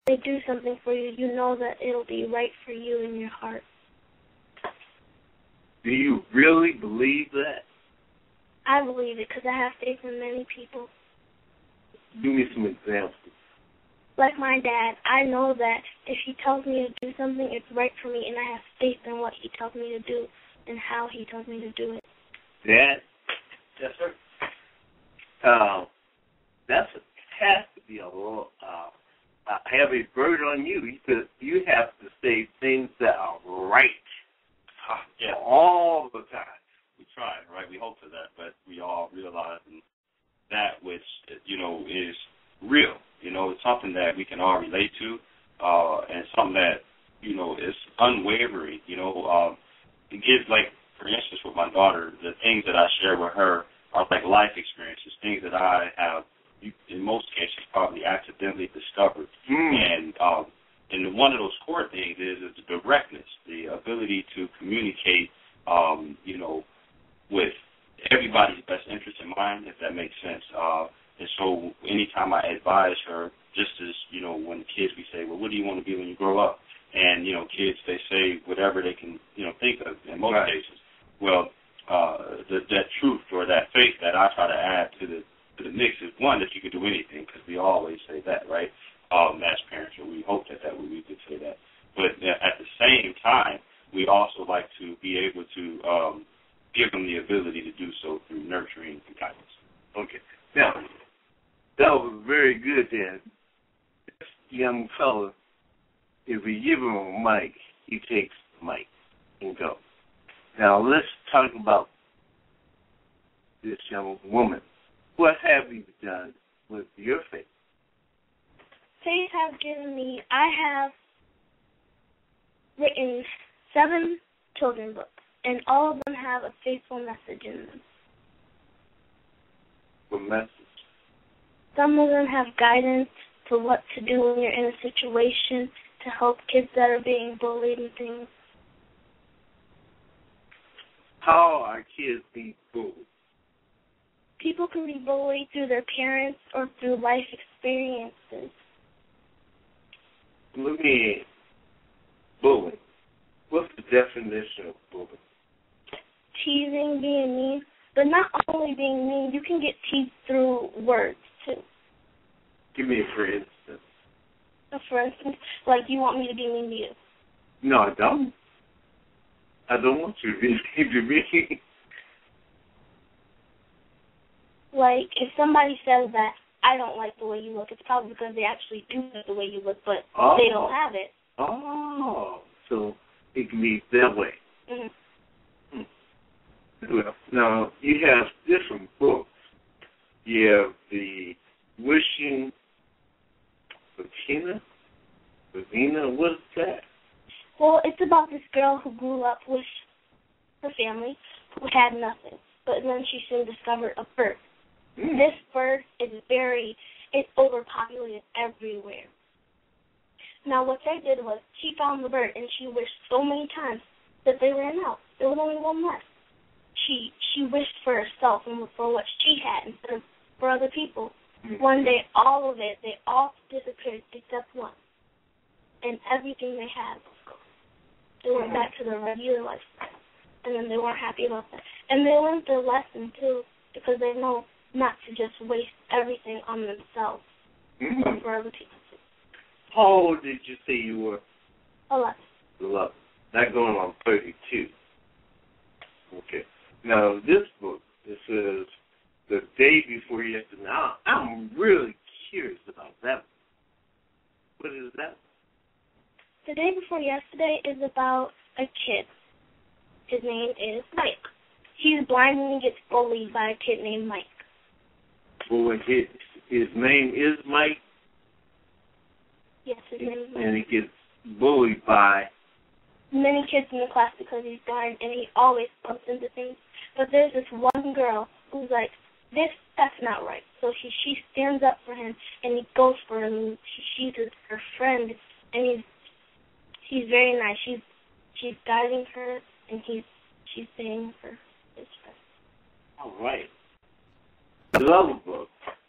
they do something for you, you know that it'll be right for you in your heart. Do you really believe that? I believe it because I have faith in many people. Give me some examples. Like my dad, I know that if he tells me to do something, it's right for me, and I have faith in what he tells me to do and how he tells me to do it. Dad? Yes, sir. That has to be a little heavy burden on you because you have to say things that are right all the time. We try, right? We hope for that, but we all realize that which, is real. It's something that we can all relate to, and something that, is unwavering. It gives, like, for instance, with my daughter, the things that I share with her are like life experiences, things that I have, in most cases, probably accidentally discovered. And one of those core things is the directness, the ability to communicate, with everybody's best interest in mind, if that makes sense. And so anytime I advise her, just as, when the kids, we say, well, what do you want to be when you grow up? And, kids, they say whatever they can, think of in most cases. Well, that truth or that faith that I try to add to the mix is, one, that you can do anything, because we always say that, right, as parents, or we hope that we could say that. But at the same time, we also like to be able to give them the ability to do so through nurturing and guidance. Okay. Now, that was very good, Dan. This young fella, if we give him a mic, he takes the mic and goes. Now, let's talk about this young woman. What have you done with your faith? Faith has given me, I have written 7 children's books, and all of them have a faithful message in them. What message? Some of them have guidance to what to do when you're in a situation to help kids that are being bullied and things. How are kids being bullied? People can be bullied through their parents or through life experiences. Let me bullying. What's the definition of bullying? Teasing, being mean, but not only being mean, you can get teased through words too. Give me a for instance. For instance, like you want me to be mean to you. No, I don't. I don't want you to be mean to me. Like, if somebody says that I don't like the way you look, it's probably because they actually do like the way you look, but they don't have it. Oh, so it can be that way. Mm-hmm. Well, now, you have different books. You have the Wishing Fatina? What is that? Well, it's about this girl who grew up with her family who had nothing, but then she soon discovered a bird. This bird is it's overpopulated everywhere. Now, what they did was she found the bird, and she wished so many times that they ran out. There was only one left. She wished for herself and for what she had instead of for other people. One day, they all disappeared except one. And everything they had was gone. They went back to their regular lifestyle. And then they weren't happy about that. And they learned their lesson, too, because they know not to just waste everything on themselves, but for other people, too. How old did you say you were? 11. 11. Not going on 32. Okay. Now, this book, it says, The Day Before Yesterday. Now, I'm really curious about that. What is that? The Day Before Yesterday is about a kid. His name is Mike. He's blind and he gets bullied by a kid named Mike. Well, his name is Mike? Yes, his name is Mike. And he gets bullied by? Many kids in the class because he's blind and he always bumps into things. But there's this one girl who's like, that's not right. So she stands up for him and he goes for him. She's her friend and he's very nice. She's guiding her and she's saying for his friend. All right. I love a book.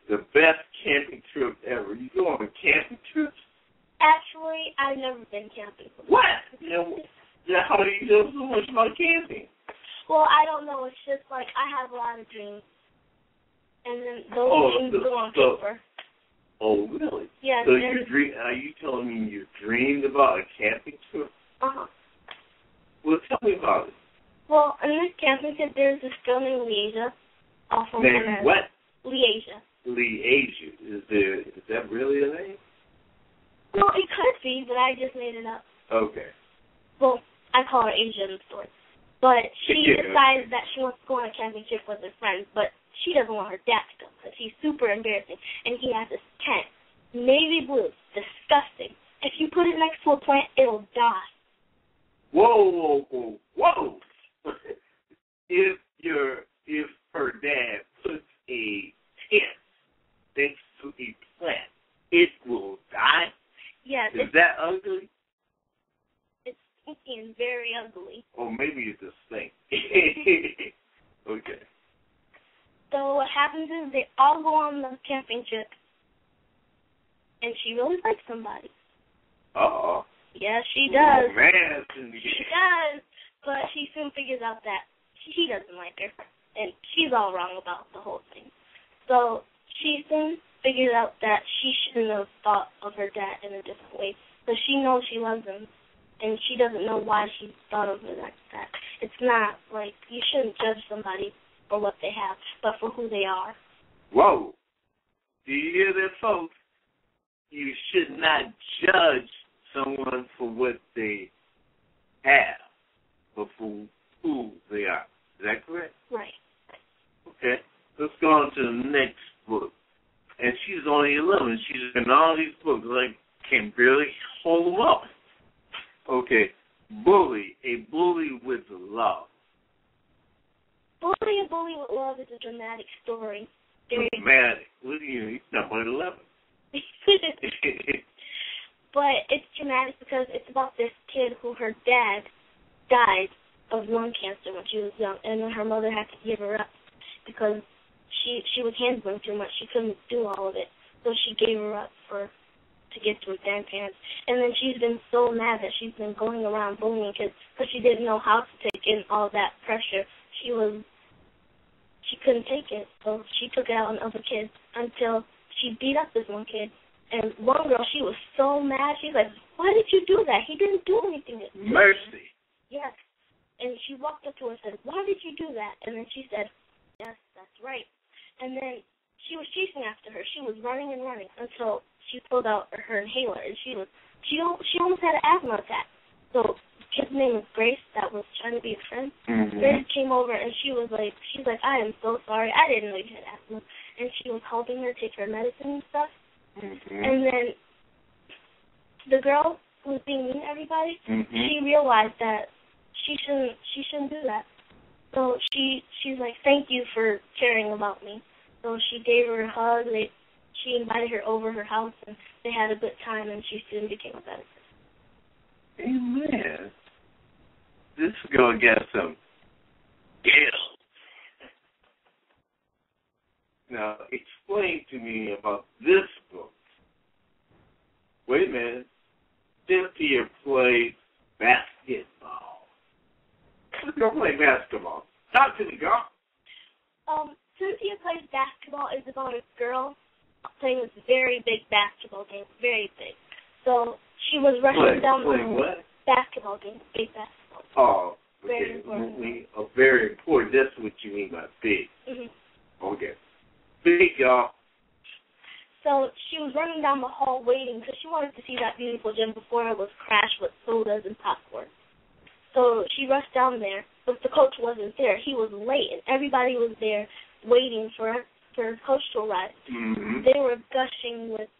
The best camping trip ever. You go on camping trips? Honestly, I've never been camping before. What? How do you know so much about camping? Well, I don't know. It's just like I have a lot of dreams. And then those dreams go on paper. Oh, really? Yeah. So are you telling me you dreamed about a camping trip? Uh-huh. Well, tell me about it. Well, in this camping trip, there's this girl named Leasia. Named what? Leasia. Leasia. Is that really a name? Well, it could be, but I just made it up. Okay. Well, I call her Asia in the story. But she decided that she wants to go on a camping trip with her friends, but she doesn't want her dad to go because he's super embarrassing. And he has this tent, navy blue, disgusting. If you put it next to a plant, it'll die. Whoa. If her dad puts a tent next to a plant, it will die? Yes. Is that ugly? It's stinky and very ugly. Or maybe it's a stink. Okay. So what happens is they all go on the camping trip, and she really likes somebody. Uh-oh. Yes, she does. Romance. She does, but she soon figures out that he doesn't like her, and she's all wrong about the whole thing. So she soon figures out that she shouldn't have thought of her dad in a different way, because she knows she loves him, and she doesn't know why she thought of it like that. It's not like you shouldn't judge somebody for what they have, but for who they are. Whoa. Do you hear that, folks? You should not judge someone for what they have, but for who they are. Is that correct? Right. Okay. Let's go on to the next book. And she's only 11. She's in all these books, like, can barely hold them up. Okay. Bully. A bully with love. Bully, a bully with love is a dramatic story. Dramatic. Look at you. He's not but 11. But it's dramatic because it's about this kid who her dad died of lung cancer when she was young, and then her mother had to give her up because she was handling too much. She couldn't do all of it, so she gave her up to get to her grandparents. And then she's been so mad that she's been going around bullying kids because she didn't know how to take in all that pressure. She couldn't take it, so she took it out on other kids until she beat up this one kid. And one girl, she was so mad. She's like, "Why did you do that? He didn't do anything." Mercy. Yes. And she walked up to her and said, "Why did you do that?" And then she said, "Yes, that's right." And then she was chasing after her. She was running and running until she pulled out her inhaler, and she almost had an asthma attack. So his name is Grace, that was trying to be a friend. Mm-hmm. Grace came over, and she's like, "I am so sorry. I didn't know you had asthma." And she was helping her take her medicine and stuff. Mm-hmm. And then the girl who was being mean to everybody, she realized that she shouldn't do that. So she's like, "Thank you for caring about me." So she gave her a hug. She invited her over her house, and they had a good time, and she soon became a better person. Amen. This girl got some skills. Now, explain to me about this book. Wait a minute. Cynthia plays basketball. This girl plays basketball. Talk to me, girl. Cynthia Plays Basketball is about a girl playing this very big basketball game, very big. So she was rushing down the what? Basketball game, big basketball. Oh, okay. Very important. Very important. That's what you mean by big. Mm-hmm. Okay. Big, y'all. So she was running down the hall waiting because she wanted to see that beautiful gym before it was crashed with sodas and popcorn. So she rushed down there, but the coach wasn't there. He was late, and everybody was there waiting for her coach to arrive. Mm-hmm. They were gushing with,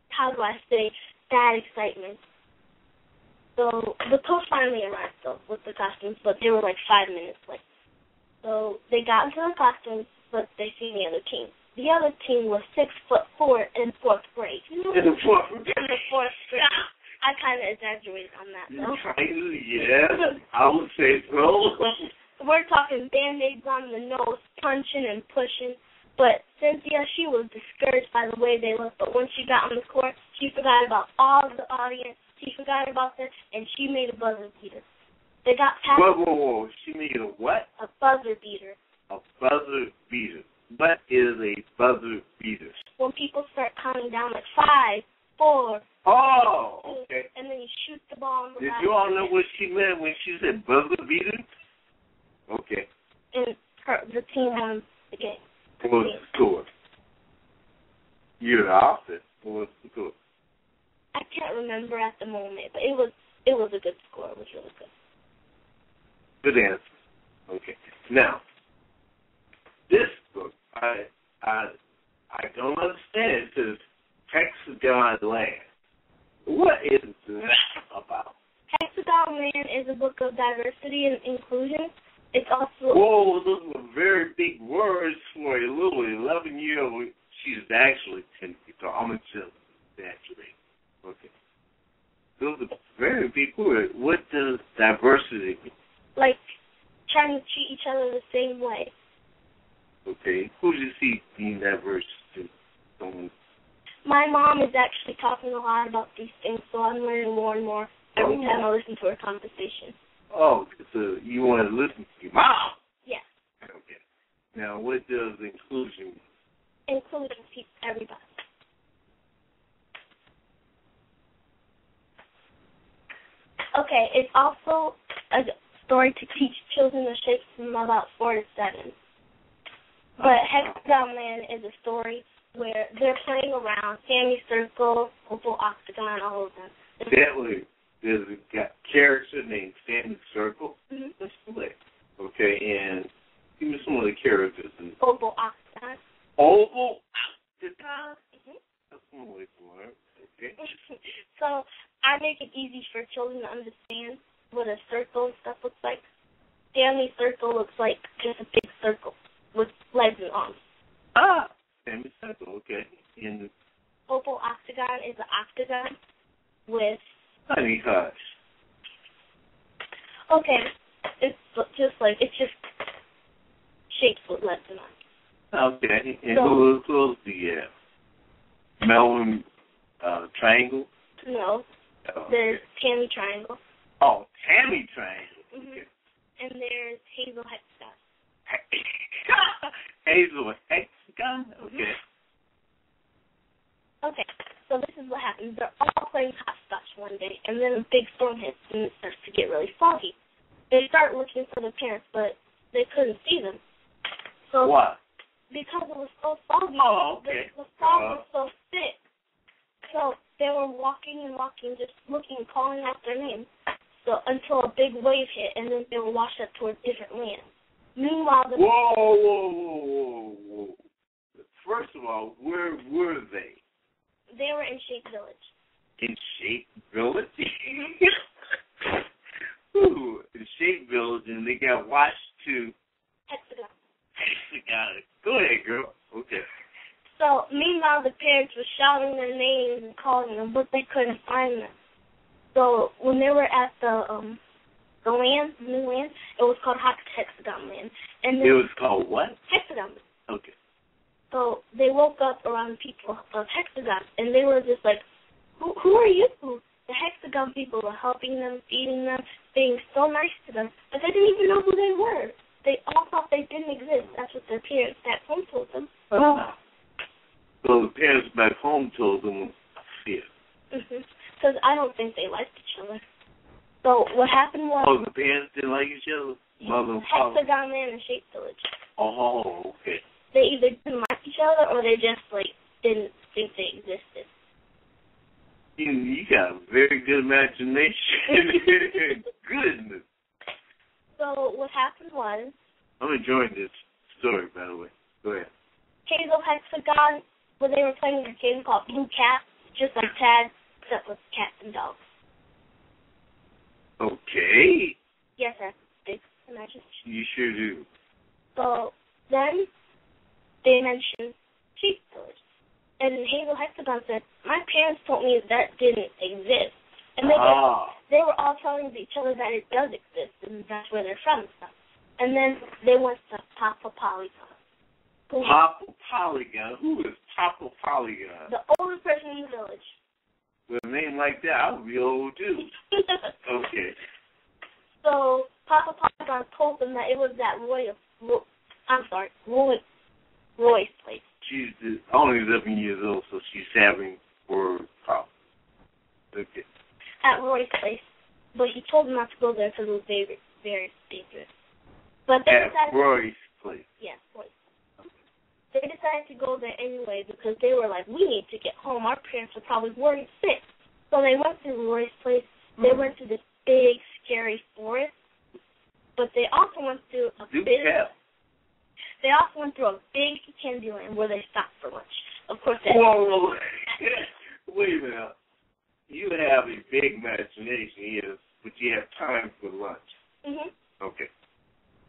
how do I say, bad excitement. So the coach finally arrived, though, with the costumes, but they were like 5 minutes late. So they got into the costumes, but they seen the other team. The other team was 6'4" in 4th grade. In the 4th grade? In the 4th grade. I kind of exaggerated on that, though. Yeah, I would say so. We're talking Band-Aids on the nose, punching and pushing. But Cynthia, she was discouraged by the way they looked. But when she got on the court, she forgot about all of the audience. She forgot about them, and she made a buzzer beater. They got past. Whoa. She made a what? A buzzer beater. A buzzer beater. What is a buzzer beater? When people start counting down like 5, 4. Oh, okay. And then you shoot the ball. Did you all know what she meant when she said buzzer beater? Okay. And the team won the game. What was the score? You're the opposite. What was the score? I can't remember at the moment, but it was a good score. It was really good. Good answer. Okay. Now, this book, I don't understand. It says Hexagon Land. What is that about? Hexagon Land is a book of diversity and inclusion. It's also... Whoa, those were very big words for a little 11-year-old. She's actually 10 feet tall. I'm just exaggerating. Okay. Those are very big words. What does diversity mean? Like trying to treat each other the same way. Okay. Who do you see being diverse to? My mom is actually talking a lot about these things, so I'm learning more and more every time I listen to her conversation. Oh, so you want to listen to your mom? Yeah. Okay. Now, what does inclusion mean? Inclusion keeps everybody. Okay, it's also a story to teach children the shapes from about 4 to 7. But Hexagon Land is a story where they're playing around, semicircle, oval, octagon, all of them. That way, there's a character named Sammy Circle. Mm-hmm. Let's play. Okay, and give me some of the characters. Oval, octagon. Oval, octagon? Mm-hmm. That's one way for it. Okay. So I make it easy for children to understand what a circle and stuff looks like. Sammy Circle looks like just a big circle with legs and arms. Sammy Circle, okay. And Oval octagon is an octagon with... Honey hush. Okay, it's just shapes with legs and arms. Okay, and who else do you have? Melvin Triangle? No, there's Tammy Triangle. Oh, Tammy Triangle. Mm-hmm. Okay. And there's Hazel Hexagon. Hazel Hexagon? Okay. Okay, so this is what happens. They're all playing hopscotch one day, and then a big storm hits, and it starts to get really foggy. They start looking for their parents, but they couldn't see them. So why? Because it was so foggy. Oh, okay. The fog was so thick. So they were walking and walking, just looking, calling out their names. So until a big wave hit, and then they were washed up towards different lands. Meanwhile, Whoa. First of all, where were they? They were in Shape Village. In Shape Village? Ooh, in Shape Village, and they got washed to... Hexagon. Go ahead, girl. Okay. So, meanwhile, the parents were shouting their names and calling them, but they couldn't find them. So, when they were at the new land, it was called Hexagon Land. And then, it was called what? Hexagon Land. Okay. So, they woke up around people of Hexagon, and they were just like, who are you? The Hexagon people were helping them, feeding them, being so nice to them, but they didn't even know who they were. They all thought they didn't exist. That's what their parents back home told them. Oh. So the parents back home told them fear. Because I don't think they liked each other. So what happened was... Oh, the parents didn't like each other? Mother and father? Hexagon Land and Shape Village. Oh, okay. They either didn't like each other or they just, didn't think they existed. You got a very good imagination. Goodness. So what happened was... I'm enjoying this story, by the way. Go ahead. Hazel Hexagon, when they were playing a game called Blue Cat, just like tag, except with cats and dogs. Okay. Yes, I have big imagination. You sure do. So then they mentioned Shape Village. And Hazel Hexagon said, my parents told me that didn't exist. And they were all telling each other that it does exist, and that's where they're from and stuff. And then they went to Papa Polygon. Papa Polygon. Who is Papa Polygon? The oldest person in the village. With a name like that, I would be old too. Okay. So Papa Polygon told them that it was that Roy's place. She's only 11 years old, so she's having word problems. Okay. At Roy's place. But he told them not to go there because it was very, very dangerous. But they decided Roy's place. Yes, Roy's. They decided to go there anyway because they were like, we need to get home. Our parents are probably worried sick. So they went to Roy's place. They went to this big, scary forest. But they also went through a big candy land where they stopped for lunch. Of course, whoa. Wait a minute. You have a big imagination, yes, but you have time for lunch. Mhm. Okay.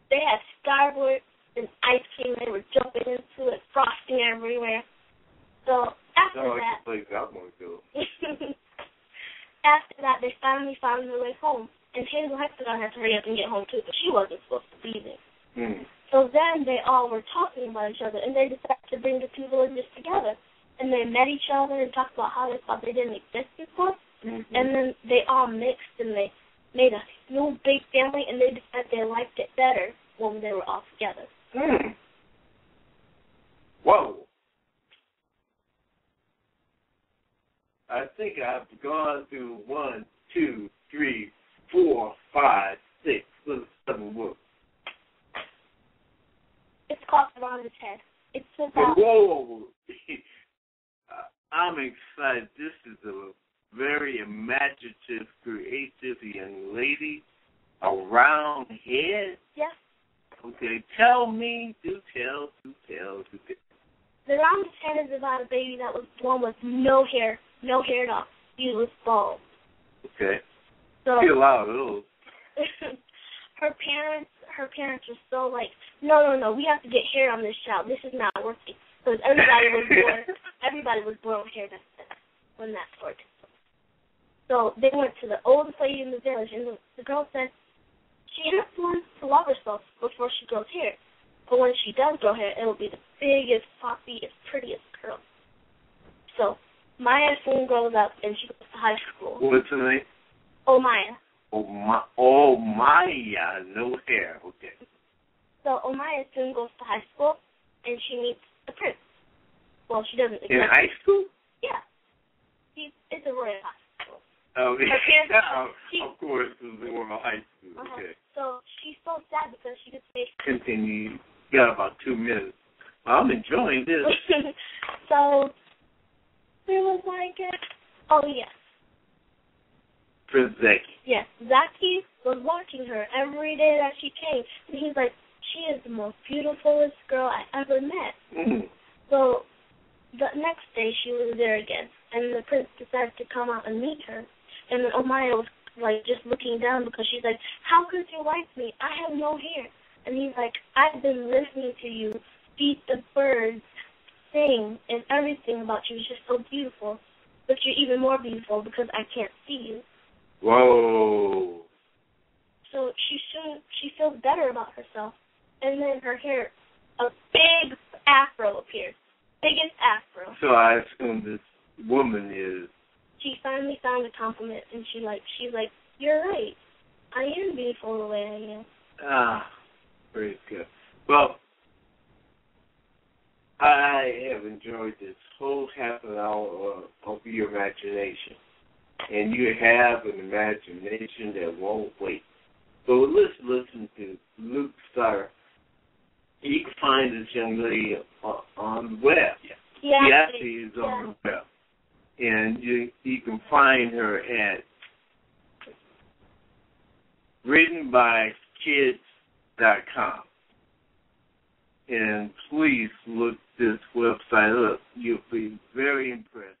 They had Starboard and ice cream. They were jumping into it, frosting everywhere. So after that, the place I want to go. After that, they finally found their way home. And Hazel Hexagon had to hurry up and get home too, but she wasn't supposed to be there. So then they all were talking about each other, and they decided to bring the two villages together. And they met each other and talked about how they thought they didn't exist before. And then they all mixed and they made a new big family, and they decided they liked it better when they were all together. Whoa. I think I've gone through 1, 2, 3, 4, 5, 6, 7 books. It's called Around His Head. It's about... Whoa. I'm excited. This is a very imaginative, creative young lady. Around Head? Yes. Okay, tell me. Do tell. The Around His Head is about a baby that was born with no hair at all. He was bald. Okay. So see a lot of those. her parents were so like, no, we have to get hair on this child. This is not working. Because everybody was born with hair when that started. So they went to the oldest lady in the village, and the girl said she has to learn to love herself before she grows hair. But when she does grow hair, it'll be the biggest, floppiest, prettiest curl. So Maya soon grows up, and she goes to high school. What's her name? Omaya. Omaya, no hair. Okay. So Omaya soon goes to high school, and she meets the prince. Well, she doesn't. In high school? Yeah. It's a royal high school. Oh, her parents, of course, it's a royal high school. Okay. So she's so sad because she gets to continue. You got about 2 minutes. I'm enjoying this. So there was like yes. Prince Jacque. Yes, Jacque was watching her every day that she came, and he's like, she is the most beautifulest girl I ever met. So the next day she was there again, and the prince decided to come out and meet her. And then Omaya was like just looking down because she's like, how could you like me? I have no hair. And he's like, I've been listening to you feed the birds, sing, and everything about you is just so beautiful. But you're even more beautiful because I can't see you. Whoa. So she feels better about herself. And then her hair, a big afro appears. Biggest afro. So I assume this woman is... She finally found a compliment, and she's like, you're right. I am beautiful the way I am. Ah, very good. Well, I have enjoyed this whole half an hour of your imagination. And you have an imagination that won't wait. So let's listen to Luke Starr. You can find this young lady on the web. Yeah, she is on the web. And you can find her at writtenbykids.com. And please look this website up. You'll be very impressed.